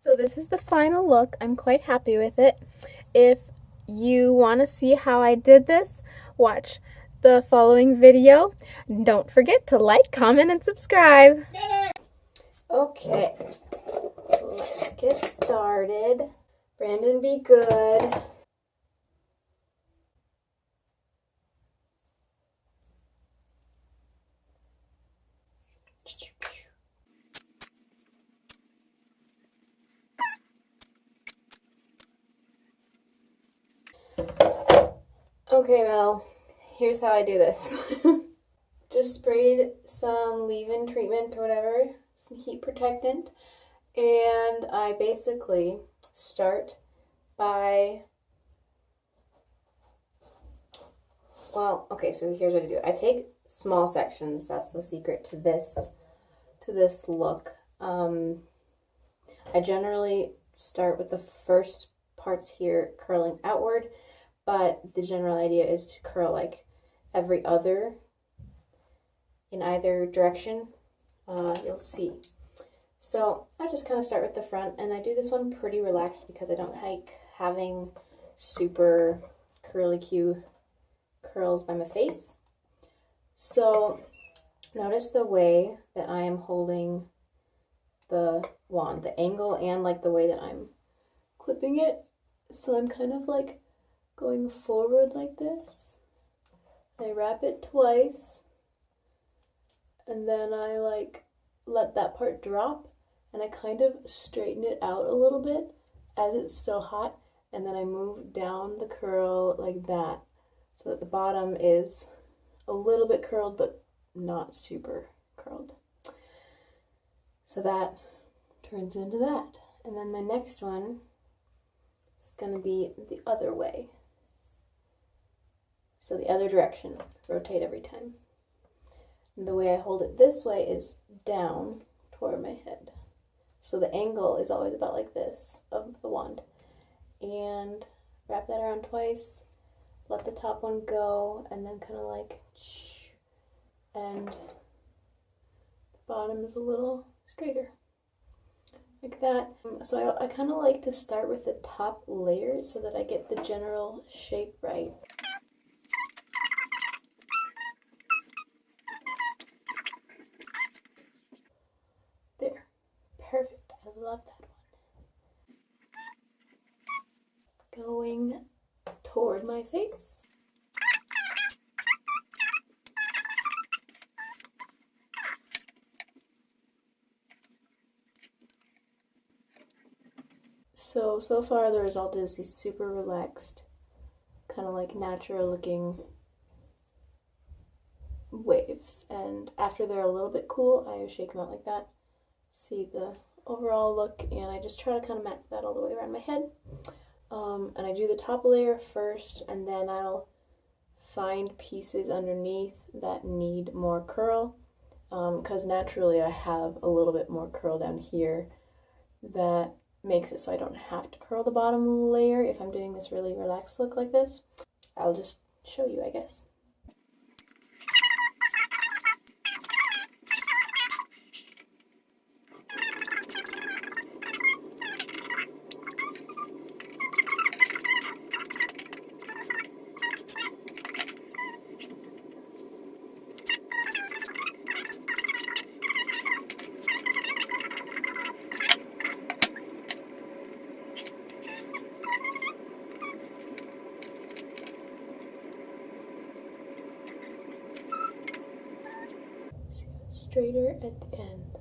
So this is the final look. I'm quite happy with it. If you want to see how I did this, watch the following video. Don't forget to like, comment, and subscribe. Okay, let's get started. Brandon, be good. Okay, well, here's how I do this. Just sprayed some leave-in treatment or whatever, some heat protectant, and I basically start by, well, okay, so here's what I do. I take small sections. That's the secret to this look. I generally start with the first parts here curling outward, but the general idea is to curl like every other in either direction. You'll see. So I just kind of start with the front, and I do this one pretty relaxed because I don't like having super curly Q curls by my face. So notice the way that I am holding the wand, the angle, and like the way that I'm clipping it. So I'm kind of like going forward like this. I wrap it twice, and then I like let that part drop, and I kind of straighten it out a little bit as it's still hot, and then I move down the curl like that so that the bottom is a little bit curled but not super curled. So that turns into that. And then my next one is going to be the other way. So the other direction, rotate every time. And the way I hold it this way is down toward my head. So the angle is always about like this of the wand. And wrap that around twice, let the top one go, and then kind of like, and the bottom is a little straighter. Like that. So I kind of like to start with the top layer so that I get the general shape right. There. Perfect. I love that one. Going toward my face. So far the result is these super relaxed, kind of like natural looking waves. And after they're a little bit cool, I shake them out like that. See the overall look, and I just try to kind of match that all the way around my head. And I do the top layer first, and then I'll find pieces underneath that need more curl, because naturally I have a little bit more curl down here that makes it so I don't have to curl the bottom layer if I'm doing this really relaxed look like this. I'll just show you, I guess. Straighter at the end.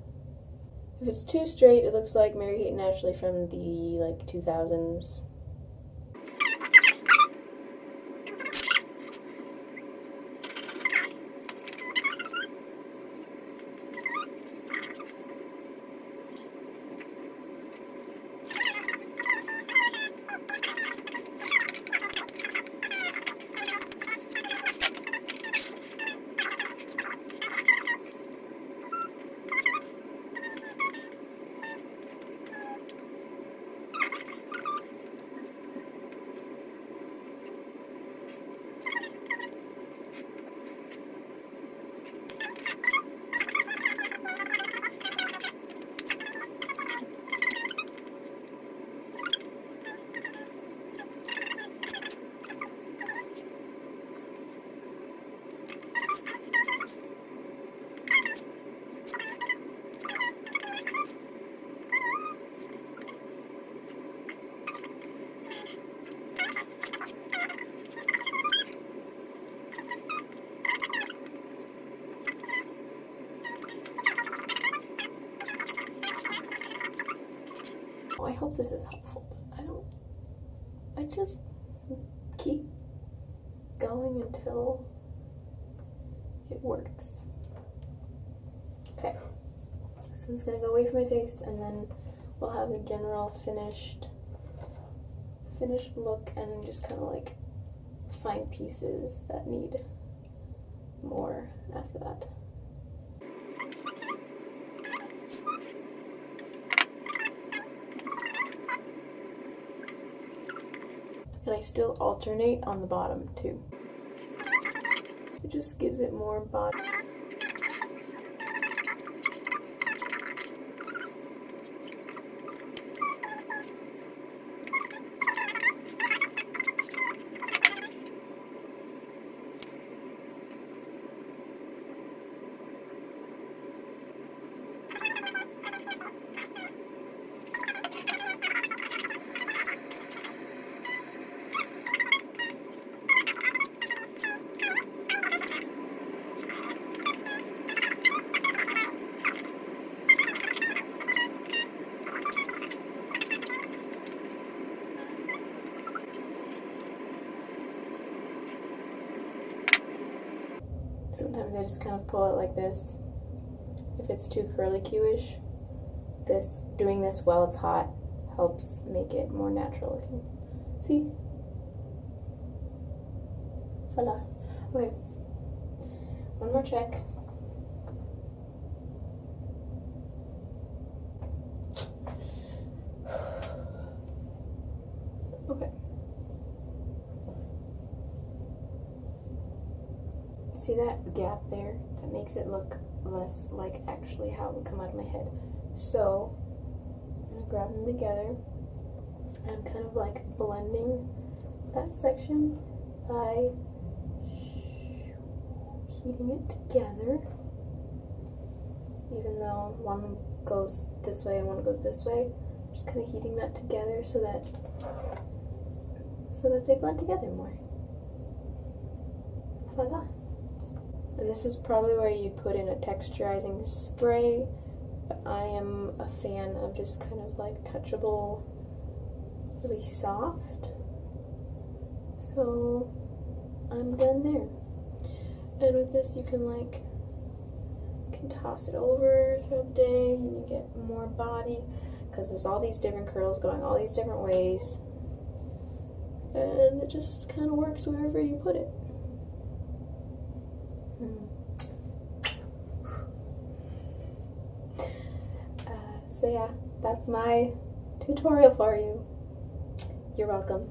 If it's too straight, it looks like Mary-Kate and Ashley from the like 2000s. I hope this is helpful. I just keep going until it works. Okay, so it's gonna go away from my face, and then we'll have the general finished look, and just kind of like find pieces that need more after that. And I still alternate on the bottom too. It just gives it more body. Sometimes I just kind of pull it like this. If it's too curly-Q-ish, doing this while it's hot helps make it more natural looking. See? Voila. Okay. One more check. Okay. See that gap there? That makes it look less like actually how it would come out of my head. So I'm gonna grab them together, and I'm kind of like blending that section by heating it together. Even though one goes this way and one goes this way, I'm just kind of heating that together so that they blend together more. Voila. And this is probably where you put in a texturizing spray, but I am a fan of just kind of like touchable, really soft. So I'm done there. And with this you can toss it over throughout the day, and you get more body, because there's all these different curls going all these different ways, and it just kind of works wherever you put it. So yeah, that's my tutorial for you. You're welcome.